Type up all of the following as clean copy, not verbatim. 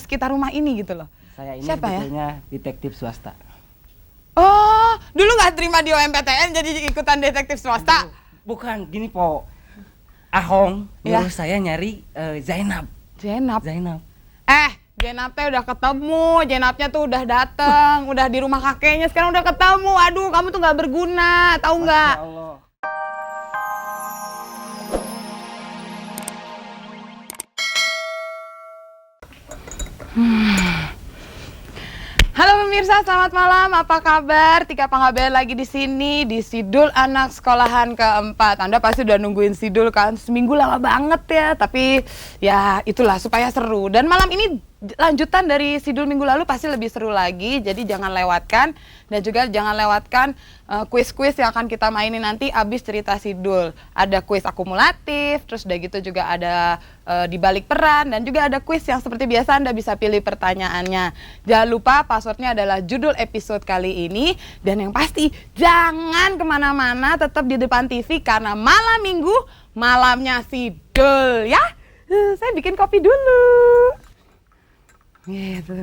sekitar rumah ini gitu loh. Saya ini Siapa sebetulnya detektif swasta. Oh, dulu nggak terima di OMPTN jadi ikutan detektif swasta? Bukan, gini po. Ahong Ya. nyuruh saya nyari Zainab. Zainab. Zainab Zainabnya udah ketemu, Zainabnya tuh udah dateng, udah di rumah kakeknya, sekarang udah ketemu. Aduh, kamu tuh nggak berguna, tahu nggak? Masya Allah. Halo pemirsa, selamat malam. Apa kabar? Tika Panggabean lagi di sini di Sidul Anak Sekolahan keempat. Anda pasti udah nungguin Sidul kan? Seminggu lama banget ya, tapi ya itulah supaya seru. Dan malam ini lanjutan dari Sidul minggu lalu pasti lebih seru lagi. Jadi jangan lewatkan dan juga jangan lewatkan kuis-kuis yang akan kita mainin nanti abis cerita Sidul. Ada kuis akumulatif, terus udah gitu juga ada di balik peran, dan juga ada kuis yang seperti biasa Anda bisa pilih pertanyaannya. Jangan lupa passwordnya adalah judul episode kali ini, dan yang pasti jangan kemana-mana, tetap di depan TV karena malam minggu malamnya Sidul ya. Saya bikin kopi dulu. Gitu.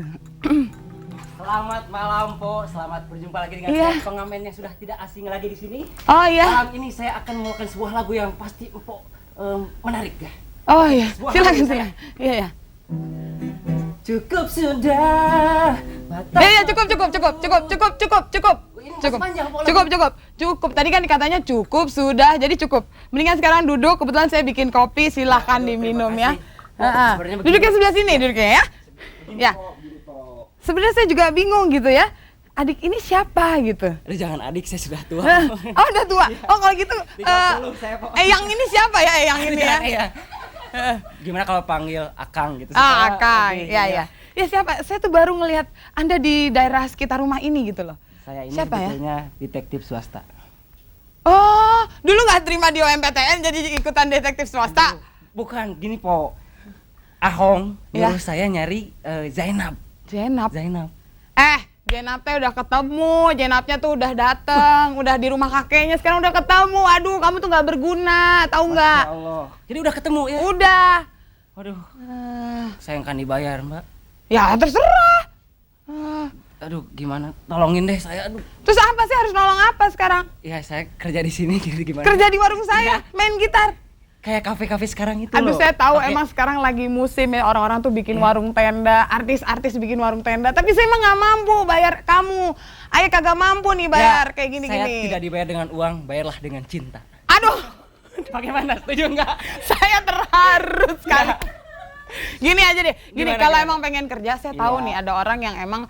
Selamat malam po, selamat berjumpa lagi dengan Iya. saya pengamen yang sudah tidak asing lagi di sini. Oh iya. Malam ini saya akan membawakan sebuah lagu yang pasti po menarik ya. Oh iya. Sebuah Silakan lagu silakan. Iya ya. Cukup sudah. Ya cukup. Ini masih panjang, Po, Cukup. Tadi kan katanya cukup sudah, jadi cukup. Mendingan sekarang duduk. Kebetulan saya bikin kopi, silahkan diminum ya. Sebenarnya begini. Duduknya sebelah sini, duduknya ya. Ya. Sebenarnya saya juga bingung gitu ya. Adik ini siapa gitu? Aduh, jangan adik, saya sudah tua. Oh udah tua. Oh kalau gitu, 30 saya, Po. Eyang ini siapa ya? Eyang ini ya? Iya. Gimana kalau panggil Akang gitu? Ah, Akang. Oke, Ya. Ya siapa? Saya tuh baru ngelihat Anda di daerah sekitar rumah ini gitu loh. Saya ini Siapa ya? sebetulnya detektif swasta. Oh, dulu nggak terima di OMPTN jadi ikutan detektif swasta? Bukan, gini po. Ahong Ya. nyuruh saya nyari Zainab. Zainab. Zainabnya udah ketemu, Zainabnya tuh udah dateng, udah di rumah kakeknya, sekarang udah ketemu. Aduh, kamu tuh nggak berguna, tahu nggak? Masya Allah. Jadi udah ketemu ya? Udah. Waduh, saya yang kan dibayar mbak. Ya terserah. Ah, Aduh, gimana? Tolongin deh saya. Aduh, terus apa sih, harus nolong apa sekarang? ya saya kerja di sini jadi gimana? Kerja di warung saya, main gitar. Kayak kafe-kafe sekarang itu Aduh, loh. saya tahu Pakai- emang sekarang lagi musim ya, orang-orang tuh bikin warung tenda, artis-artis bikin warung tenda. Tapi saya emang nggak mampu bayar kamu. Ayah kagak mampu nih bayar Ya, kayak gini-gini. Saya tidak dibayar dengan uang, bayarlah dengan cinta. Aduh, Bagaimana? Setuju nggak? saya terharu sekali. Gini aja deh, gini Gimana, kalau gimana? emang pengen kerja, saya tahu Iya. nih ada orang yang emang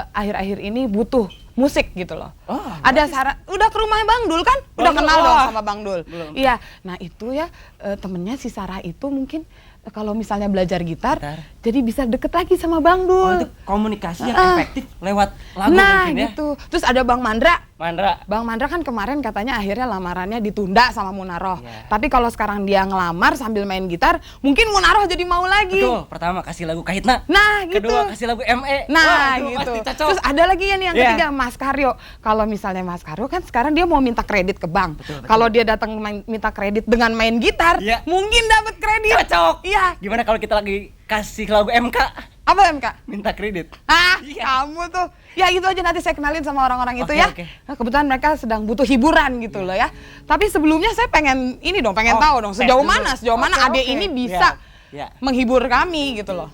akhir-akhir ini butuh musik gitu loh. Oh, Ada saran, udah ke rumah Bang Dul kan? Udah Bang Dul, kenal dong wah. sama Bang Dul. Belum. Iya, nah itu ya temennya si Sarah itu mungkin kalau misalnya belajar gitar, jadi bisa deket lagi sama Bang Oh, Dul. itu komunikasi yang Ah. efektif lewat lagu Nah mungkin ya. gitu, terus ada Bang Mandra. Mandra. Bang Mandra kan kemarin katanya akhirnya lamarannya ditunda sama Munaroh. Iya. Tapi kalau sekarang dia ngelamar sambil main gitar, mungkin Munaroh jadi mau lagi. Betul, pertama kasih lagu Kahitna. Nah gitu. Kedua kasih lagu ME. Nah Wah, itu gitu. pasti cocok. Terus ada lagi ya nih yang Iya. ketiga, Mas Karyo. Kalau misalnya Mas Karyo kan sekarang dia mau minta kredit ke bank. Betul. Kalau dia datang minta kredit dengan main gitar, Iya. mungkin dapat kredit. Cocok. Iya. Gimana kalau kita lagi kasih lagu MK? Apa MK? Minta kredit. Iya. Kamu tuh. Ya itu aja, nanti saya kenalin sama orang-orang itu Oke, ya. oke. Nah, kebetulan mereka sedang butuh hiburan gitu loh ya. Tapi sebelumnya saya pengen ini dong, pengen tahu dong tes sejauh dulu. mana Oke, adek oke. ini bisa Iya, iya. menghibur kami gitu loh.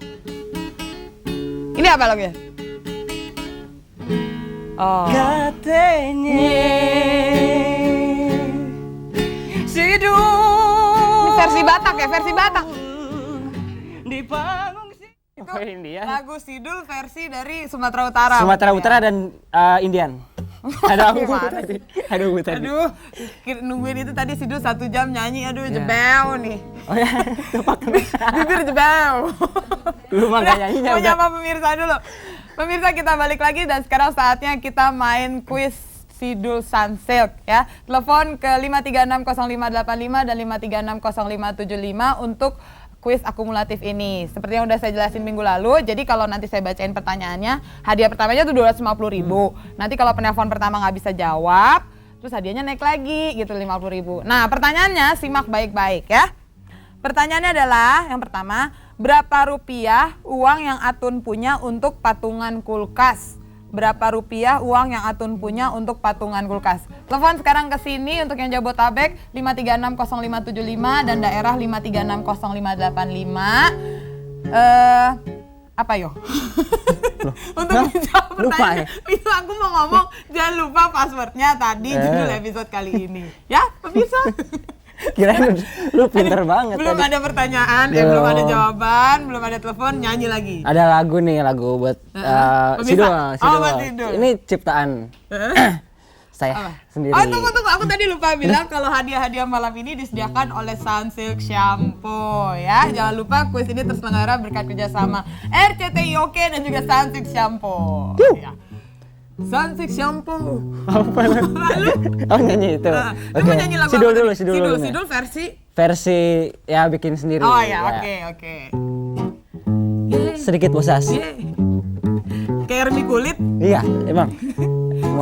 Ini apa lagunya? Oh. Katanya Sidul. Ini versi Batak ya, versi Batak. Di panggung Itu lagu Sidul versi dari Sumatera Utara. Sumatera maksudnya. Utara dan Indian. Ada aku Gimana tadi. Ada aku tadi. Aduh, nungguin itu tadi Sidul 1 jam nyanyi, aduh jebel nih. Oh ya, tepat. Bibir jebel. Lu mah nggak nyanyinya Mau udah. nyapa pemirsa dulu. Pemirsa, kita balik lagi dan sekarang saatnya kita main kuis Sidul Sunsilk ya. Telepon ke 5360585 dan 5360575 untuk kuis akumulatif ini. Seperti yang udah saya jelasin minggu lalu, jadi kalau nanti saya bacain pertanyaannya, hadiah pertamanya tuh 250.000. Nanti kalau penelpon pertama nggak bisa jawab, terus hadiahnya naik lagi gitu 50.000. Nah, pertanyaannya simak baik-baik ya. Pertanyaannya adalah yang pertama, Berapa rupiah uang yang Atun punya untuk patungan kulkas? Berapa rupiah uang yang Atun punya untuk patungan kulkas? Telepon sekarang ke sini untuk yang Jabotabek 5360575 dan daerah 5360585. Apa yo? Untuk menjawab pertanyaan itu aku mau ngomong jangan lupa passwordnya tadi judul episode kali ini. Ya, bisa. Kirain lu pinter banget Belum tadi. ada pertanyaan, belum ada jawaban, belum ada telepon, nyanyi lagi. Ada lagu nih, lagu buat Pemirsa. Sidul. buat Sidul. Ini ciptaan saya sendiri. Oh tunggu, aku tadi lupa bilang kalau hadiah-hadiah malam ini disediakan oleh Sunsilk Shampoo ya. Jangan lupa kuis ini terselenggara berkat kerjasama RCTI OK dan juga Sunsilk Shampoo. Ya. Sunsilk Shampoo. Apa Lalu Oh nyanyi itu. lu mau nyanyi lagu Sidul apa dulu, tadi? Sidul dulu. Sidul versi. Ya bikin sendiri. Oh ya, oke. Sedikit bosas. Kayak Remi Kulit. Iya, emang.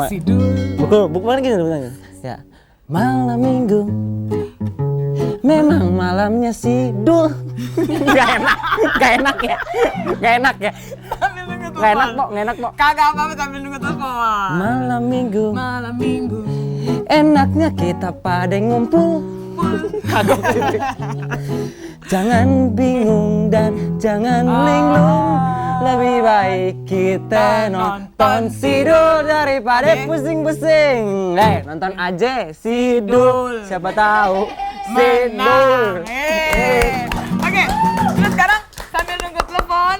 Sidul. Bukan gitu benarnya. Ya. Malam minggu memang malamnya Sidul. Gak enak ya. Sambil nunggu telepon. Gak enak, Pok. Kagak apa-apa sambil nunggu telepon. Malam minggu Minggu. enaknya kita pada ngumpul. Jangan bingung dan jangan linglung. Lebih baik kita nonton Sidul daripada pusing-pusing. Nonton aja Sidul. Siapa tahu Sidul. Oke, terus sekarang sambil nunggu telepon,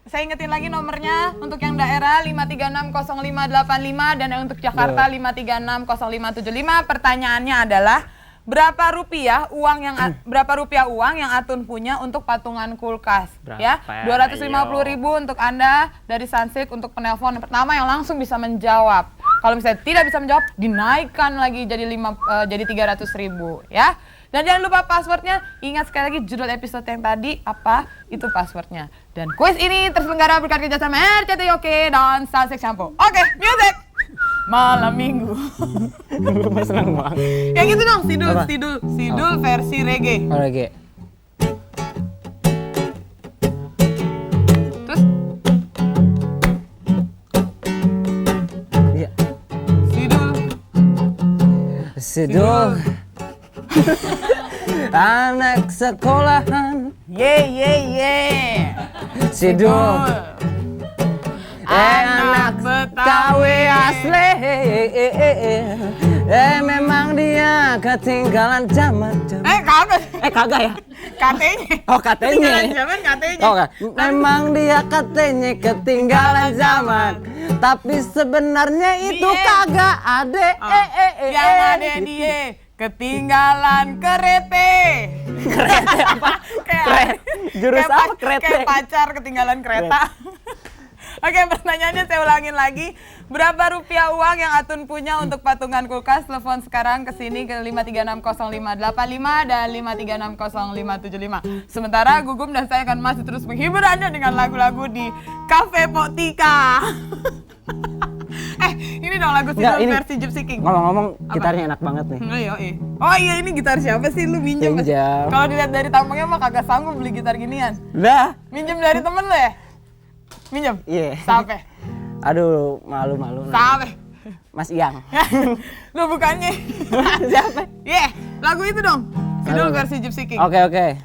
saya ingetin lagi nomornya untuk yang daerah 5360585 dan yang untuk Jakarta 5360575. Pertanyaannya adalah berapa rupiah uang yang Atun punya untuk patungan kulkas? Berapa Ya, ya? 250.000 untuk Anda dari Sunsilk untuk penelpon pertama yang langsung bisa menjawab. Kalau misalnya tidak bisa menjawab, dinaikkan lagi jadi 300.000 ya. Dan jangan lupa passwordnya, ingat sekali lagi judul episode yang tadi, apa itu passwordnya. Dan kuis ini terselenggara berkat kerjasama RCTI OK dan Sunsilk Shampoo. Oke, music! Malam minggu. Gue seneng banget. Yang itu dong, Apa? Sidul versi reggae. Oh, lagi. Terus, Iya. Sidul. Anak sekolahan Ye. Sidul. Anak Betawi asli. Memang dia ketinggalan zaman. Kagak ya? katanya. Oh katanya. Ketinggalan zaman katanya. Oh kan. Memang dia katanya ketinggalan zaman. Tapi sebenarnya itu kagak ada. Yang ada dia ketinggalan kereta. Kereta apa? Jurus apa kereta? Kayak pacar ketinggalan kereta. Oke, pertanyaannya saya ulangin lagi. Berapa rupiah uang yang Atun punya untuk patungan kulkas? Telepon sekarang ke sini ke 5360585 dan 5360575. Sementara Gugum dan saya akan masih terus menghibur Anda dengan lagu-lagu di Cafe Potika. Ini dong lagu Sidul versi Gypsy King. Ngomong-ngomong, gitarnya enak banget nih. Oh iya, ini gitar siapa sih? Lu minjem? Pinjam. Kalau dilihat dari tampangnya mah kagak sanggup beli gitar ginian. Dah. Minjem dari temen lo ya? Minjem? Iya. Sampai? Aduh, malu-malu. Sampai? Mas Iyang. Lu bukannya? Siapa? Iya, lagu itu dong. Sidul Lagu. versi Gypsy King. Oke.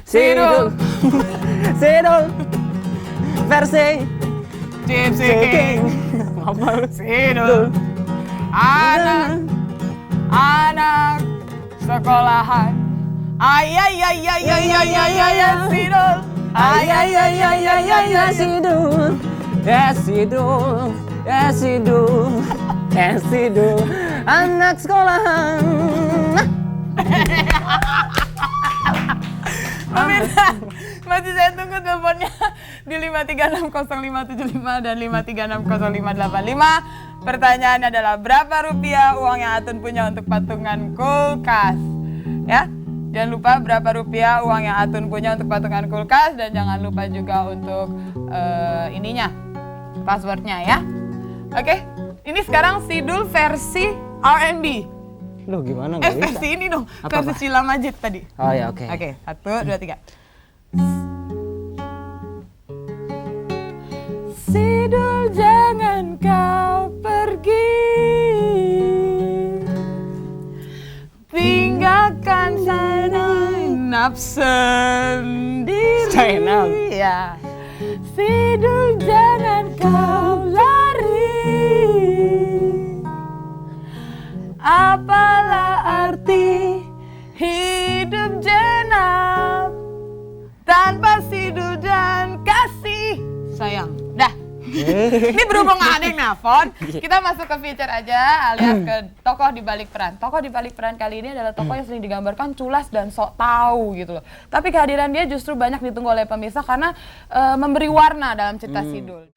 Sidul. Sidul. Versi Gypsy King. apa lu? Sidul. Anak sekolahan. Sidul. Sidul. Sidul. Anak sekolahan. Pemirsa, masih saya tunggu teleponnya di 5360575 dan 5360585. Pertanyaannya adalah berapa rupiah uang yang Atun punya untuk patungan kulkas? Ya, jangan lupa berapa rupiah uang yang Atun punya untuk patungan kulkas dan jangan lupa juga untuk ininya, passwordnya ya. Oke, ini sekarang Sidul versi R&B. Loh gimana nggak bisa? Versi ini dong, Apa, versi apa? Sheila Majid tadi. Oh ya oke. Oke, 1, 2, 3. Sidul jangan kau pergi, tinggalkan Zainab sendiri. Zainab. Ya. Sidul jangan kau lari, apalah arti hidup Jenab tanpa Sidul dan kasih sayang. Dah. Ini berhubung nggak ada yang nelfon, kita masuk ke feature aja alias ke tokoh di balik peran. Tokoh di balik peran kali ini adalah tokoh yang sering digambarkan culas dan sok tahu gitu loh. Tapi kehadiran dia justru banyak ditunggu oleh pemirsa karena memberi warna dalam cerita Sidul.